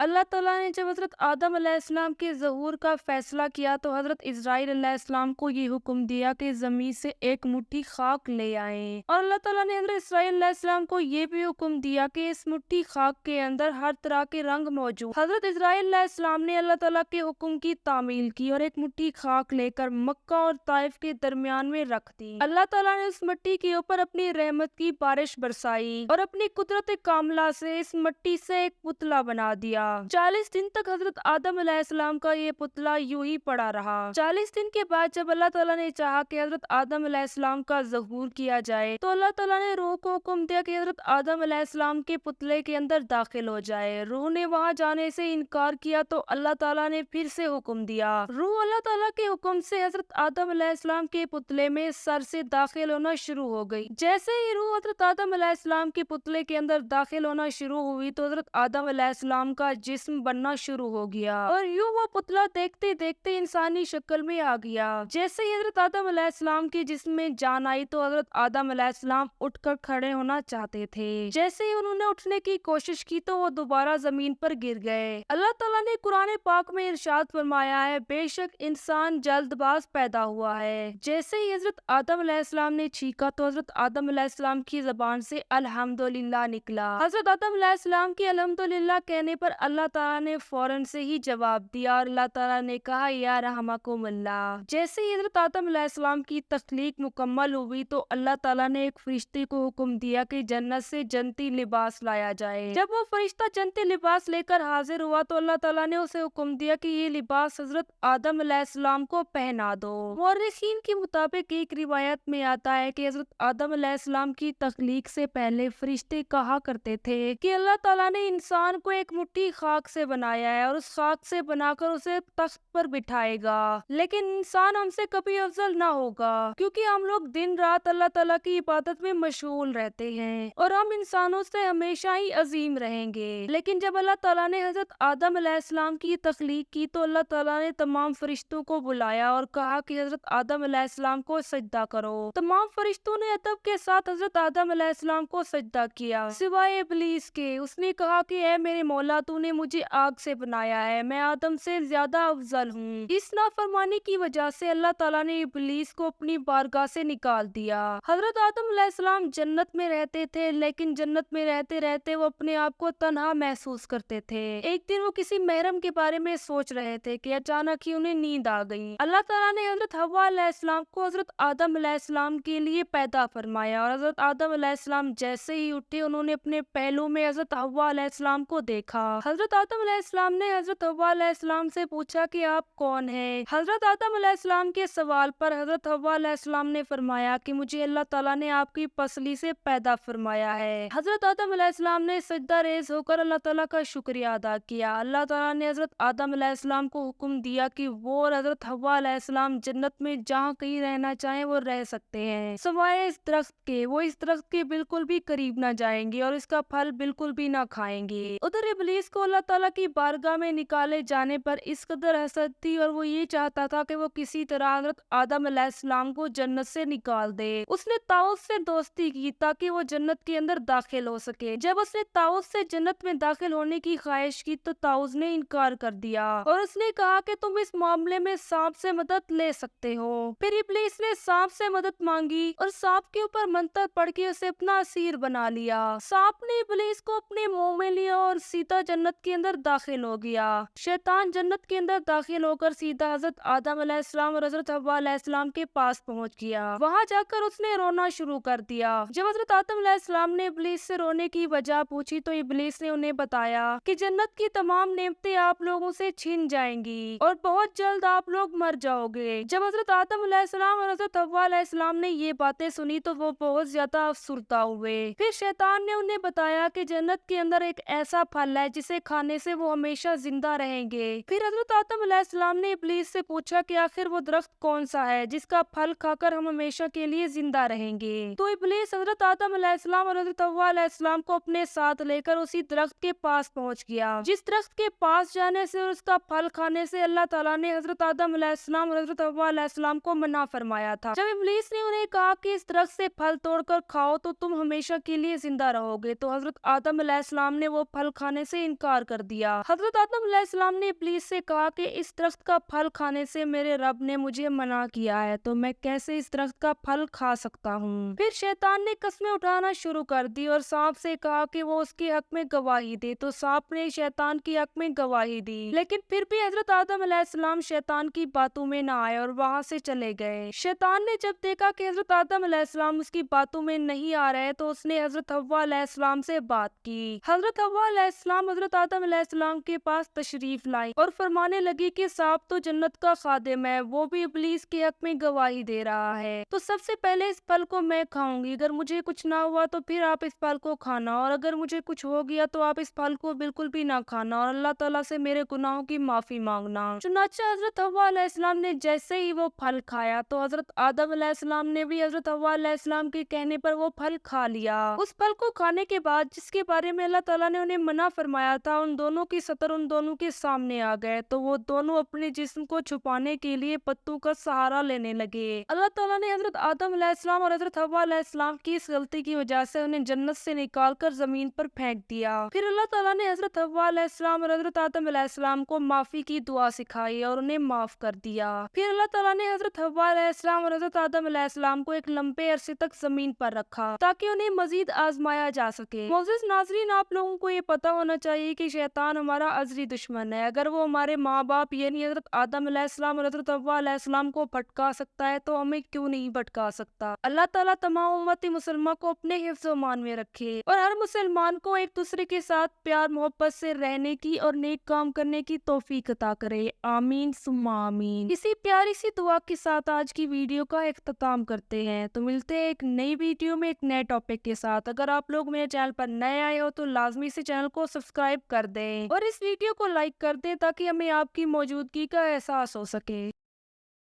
اللہ تعالیٰ نے جب حضرت آدم علیہ السلام کے ظہور کا فیصلہ کیا تو حضرت اسرائیل علیہ السلام کو یہ حکم دیا کہ زمین سے ایک مٹھی خاک لے آئیں، اور اللہ تعالیٰ نے حضرت اسرائیل علیہ السلام کو یہ بھی حکم دیا کہ اس مٹھی خاک کے اندر ہر طرح کے رنگ موجود۔ حضرت اسرائیل علیہ السلام نے اللہ تعالیٰ کے حکم کی تعمیل کی اور ایک مٹھی خاک لے کر مکہ اور طائف کے درمیان میں رکھ دی۔ اللہ تعالیٰ نے اس مٹی کے اوپر اپنی رحمت کی بارش برسائی اور اپنی قدرت کاملہ سے اس مٹی سے ایک پتلا بنا دیا۔ 40 دن تک حضرت آدم علیہ السلام کا یہ پتلا یوں ہی پڑا رہا۔ 40 دن کے بعد جب اللہ تعالیٰ نے چاہا کہ حضرت آدم علیہ السلام کا ظہور کیا جائے تو اللہ تعالیٰ نے روح کو حکم دیا کہ حضرت آدم علیہ السلام کے پتلے کے اندر داخل ہو جائے۔ روح نے وہاں جانے سے انکار کیا تو اللہ تعالیٰ نے پھر سے حکم دیا۔ روح اللہ تعالیٰ کے حکم سے حضرت آدم علیہ السلام کے پتلے میں سر سے داخل ہونا شروع ہو گئی۔ جیسے ہی روح حضرت آدم علیہ السلام کے پتلے کے اندر داخل ہونا شروع ہوئی تو حضرت آدم علیہ السلام کا جسم بننا شروع ہو گیا اور یوں وہ پتلا دیکھتے دیکھتے انسانی شکل میں آ گیا۔ جیسے ہی حضرت آدم علیہ السلام کے جسم میں جان آئی تو حضرت آدم علیہ السلام اٹھ کر کھڑے ہونا چاہتے تھے۔ جیسے ہی انہوں نے اٹھنے کی کوشش کی تو وہ دوبارہ زمین پر گر گئے۔ اللہ تعالیٰ نے قرآن پاک میں ارشاد فرمایا ہے، بے شک انسان جلد باز پیدا ہوا ہے۔ جیسے ہی حضرت آدم علیہ السلام نے چیخا تو حضرت آدم علیہ السلام کی زبان سے الحمدللہ نکلا۔ حضرت آدم علیہ السلام کی الحمدللہ کہنے پر اللہ تعالیٰ نے فوراً سے ہی جواب دیا اور اللہ تعالیٰ نے کہا یا رحمکم اللہ۔ جیسے ہی حضرت آدم علیہ السلام کی تخلیق مکمل ہوئی تو اللہ تعالیٰ نے ایک فرشتے کو حکم دیا کہ جنت سے جنتی لباس لایا جائے۔ جب وہ فرشتہ جنتی لباس لے کر حاضر ہوا تو اللہ تعالیٰ نے اسے حکم دیا کہ یہ لباس حضرت آدم علیہ السلام کو پہنا دو۔ مورخین کے مطابق ایک روایت میں آتا ہے کہ حضرت آدم علیہ السلام کی تخلیق سے پہلے فرشتے کہا کرتے تھے کہ اللہ تعالیٰ نے انسان کو ایک مٹھی خاک سے بنایا ہے اور اس خاک سے بنا کر اسے تخت پر بٹھائے گا، لیکن انسان ہم سے کبھی افضل نہ ہوگا کیونکہ ہم لوگ دن رات اللہ تعالیٰ کی عبادت میں مشغول رہتے ہیں اور ہم انسانوں سے ہمیشہ ہی عظیم رہیں گے۔ لیکن جب اللہ تعالیٰ نے حضرت آدم علیہ السلام کی تخلیق کی تو اللہ تعالیٰ نے تمام فرشتوں کو بلایا اور کہا کہ حضرت آدم علیہ السلام کو سجدہ کرو۔ تمام فرشتوں نے ادب کے ساتھ حضرت آدم علیہ السلام کو سجدہ کیا سوائے ابلیس کے۔ اس نے کہا کہ اے میرے مولا، تو نے مجھے آگ سے بنایا ہے، میں آدم سے زیادہ افضل ہوں۔ اس نافرمانی کی وجہ سے اللہ تعالیٰ نے ابلیس کو اپنی بارگاہ سے نکال دیا۔ حضرت آدم علیہ السلام جنت میں رہتے تھے، لیکن جنت میں رہتے رہتے وہ اپنے آپ کو تنہا محسوس کرتے تھے۔ ایک دن وہ کسی محرم کے بارے میں سوچ رہے تھے کہ اچانک ہی انہیں نیند آ گئی۔ اللہ تعالیٰ نے حضرت حوا علیہ السلام کو حضرت آدم علیہ السلام کے لیے پیدا فرمایا اور حضرت آدم علیہ السلام جیسے ہی اٹھے انہوں نے اپنے پہلو میں حضرت حوا علیہ السلام کو دیکھا۔ حضرت آدم علیہ السلام نے حضرت حوا علیہ السلام سے پوچھا کہ آپ کون ہیں؟ حضرت آدم علیہ السلام کے سوال پر حضرت حوا علیہ السلام نے فرمایا کہ مجھے اللہ تعالیٰ نے آپ کی پسلی سے پیدا فرمایا ہے۔ حضرت آدم علیہ السلام نے سجدہ ریز ہو کر اللہ تعالیٰ کا شکریہ ادا کیا۔ اللہ تعالیٰ نے حضرت آدم علیہ السلام کو حکم دیا کہ وہ اور حضرت حوا علیہ السلام جنت میں جہاں کہیں رہنا چاہیں وہ رہ سکتے ہیں سوائے اس درخت کے۔ وہ اس درخت کے بالکل بھی قریب نہ جائیں گے اور اس کا پھل بالکل بھی نہ کھائیں گے۔ ادھر ابلیس کو اللہ تعالیٰ کی بارگاہ میں نکالے جانے پر اس قدر حسد تھی اور وہ یہ چاہتا تھا کہ وہ کسی طرح حضرت آدم علیہ السلام کو جنت سے نکال دے۔ اس نے طاؤس سے دوستی کی تاکہ وہ جنت کے اندر داخل ہو سکے۔ جب اس نے طاؤس سے جنت میں داخل ہونے کی خواہش کی تو طاؤس نے انکار کر دیا اور اس نے کہا کہ تم اس معاملے میں سانپ سے مدد لے سکتے ہو۔ پھر ابلیس نے سانپ سے مدد مانگی اور سانپ کے اوپر منتر پڑھ کے اسے اپنا اسیر بنا لیا۔ سانپ نے ابلیس کو اپنے منہ میں لیا اور سیدھا جنت کے اندر داخل ہو گیا۔ شیطان جنت کے اندر داخل ہو کر سیدھا حضرت آدم علیہ السلام اور حضرت حوا علیہ السلام کے پاس پہنچ گیا۔ وہاں جا کر اس نے رونا شروع کر دیا۔ جب حضرت آدم علیہ السلام نے ابلیس سے رونے کی وجہ پوچھی تو ابلیس نے انہیں بتایا کہ جنت کی تمام نعمتیں آپ لوگوں سے چھین جائیں گی اور بہت جلد آپ لوگ مر جاؤ گے۔ جب حضرت آدم علیہ السلام اور حضرت حوا علیہ السلام نے یہ باتیں سنی تو وہ بہت زیادہ افسردہ ہوئے۔ پھر شیطان نے انہیں بتایا کہ جنت کے اندر ایک ایسا پھل ہے جسے کھانے سے وہ ہمیشہ زندہ رہیں گے۔ پھر حضرت آدم علیہ السلام نے ابلیس سے پوچھا کہ آخر وہ درخت کون سا ہے جس کا پھل کھا کر ہم ہمیشہ کے لیے زندہ رہیں گے؟ تو ابلیس حضرت آدم علیہ السلام اور حضرت حوا علیہ السلام کو اپنے ساتھ لے کر اسی درخت کے پاس پہنچ گیا۔ جس درخت کے پاس جانے سے اور اس کا پھل کھانے سے اللہ تعالیٰ نے حضرت آدم علیہ السلام اور حضرت حوا علیہ السلام کو منع فرمایا تھا۔ جب ابلیس نے انہیں کہا کہ اس درخت سے پھل توڑ کر کھاؤ تو تم ہمیشہ کے لیے زندہ رہو گے تو حضرت آدم علیہ السلام نے وہ پھل کھانے سے انکار انکار کر دیا۔ حضرت آدم علیہ السلام نے ابلیس سے کہا کہ اس درخت کا پھل کھانے سے میرے رب نے مجھے منع کیا ہے، تو میں کیسے اس درخت کا پھل کھا سکتا ہوں؟ پھر شیطان نے قسمیں اٹھانا شروع کر دی اور سانپ سے کہا کہ وہ اس کے حق میں گواہی دے، تو سانپ نے شیطان کے حق میں گواہی دی، لیکن پھر بھی حضرت آدم علیہ السلام شیطان کی باتوں میں نہ آئے اور وہاں سے چلے گئے۔ شیطان نے جب دیکھا کہ حضرت آدم علیہ السلام اس کی باتوں میں نہیں آ رہے تو اس نے حضرت حوا علیہ السلام سے بات کی۔ حضرت حوا علیہ السلام حضرت آدم علیہ السلام کے پاس تشریف لائی اور فرمانے لگی کہ سانپ تو جنت کا خادم ہے، وہ بھی ابلیس کے حق میں گواہی دے رہا ہے، تو سب سے پہلے اس پھل کو میں کھاؤں گی، اگر مجھے کچھ نہ ہوا تو پھر آپ اس پھل کو کھانا، اور اگر مجھے کچھ ہو گیا تو آپ اس پھل کو بالکل بھی نہ کھانا اور اللہ تعالیٰ سے میرے گناہوں کی معافی مانگنا۔ چنانچہ حضرت حوا علیہ السلام نے جیسے ہی وہ پھل کھایا تو حضرت آدم علیہ السلام نے بھی حضرت حوا علیہ السلام کے کہنے پر وہ پھل کھا لیا۔ اس پھل کو کھانے کے بعد جس کے بارے میں اللہ تعالیٰ نے انہیں منع فرمایا تھا، ان دونوں کی سطر ان دونوں کے سامنے آ گئے، تو وہ دونوں اپنے جسم کو چھپانے کے لیے پتوں کا سہارا لینے لگے۔ اللہ تعالیٰ نے حضرت آدم علیہ السلام اور حضرت حوا علیہ السلام کی اس غلطی کی وجہ سے انہیں جنت سے نکال کر زمین پر پھینک دیا۔ پھر اللہ تعالیٰ نے حضرت حوا علیہ السلام اور حضرت آدم علیہ السلام کو معافی کی دعا سکھائی اور انہیں معاف کر دیا۔ پھر اللہ تعالیٰ نے حضرت حوا علیہ السلام اور حضرت آدم علیہ السلام کو ایک لمبے عرصے تک زمین پر رکھا تاکہ انہیں مزید آزمایا جا سکے۔ معزز ناظرین، آپ لوگوں کو یہ پتہ ہونا چاہیے کہ شیطان ہمارا ازلی دشمن ہے۔ اگر وہ ہمارے ماں باپ یعنی حضرت آدم علیہ السلام اور حضرت حوا علیہ السلام کو بھٹکا سکتا ہے تو ہمیں کیوں نہیں بھٹکا سکتا؟ اللہ تعالیٰ تمام امتی مسلمہ کو اپنے حفظ و امان میں رکھے اور ہر مسلمان کو ایک دوسرے کے ساتھ پیار محبت سے رہنے کی اور نیک کام کرنے کی توفیق عطا کرے، آمین ثم آمین۔ اسی پیاری سی دعا کے ساتھ آج کی ویڈیو کا اختتام کرتے ہیں، تو ملتے ہیں ایک نئی ویڈیو میں ایک نئے ٹاپک کے ساتھ۔ اگر آپ لوگ میرے چینل پر نئے آئے ہو تو لازمی سے چینل کو سبسکرائب کر دیں اور اس ویڈیو کو لائک کر دیں تاکہ ہمیں آپ کی موجودگی کا احساس ہو سکے۔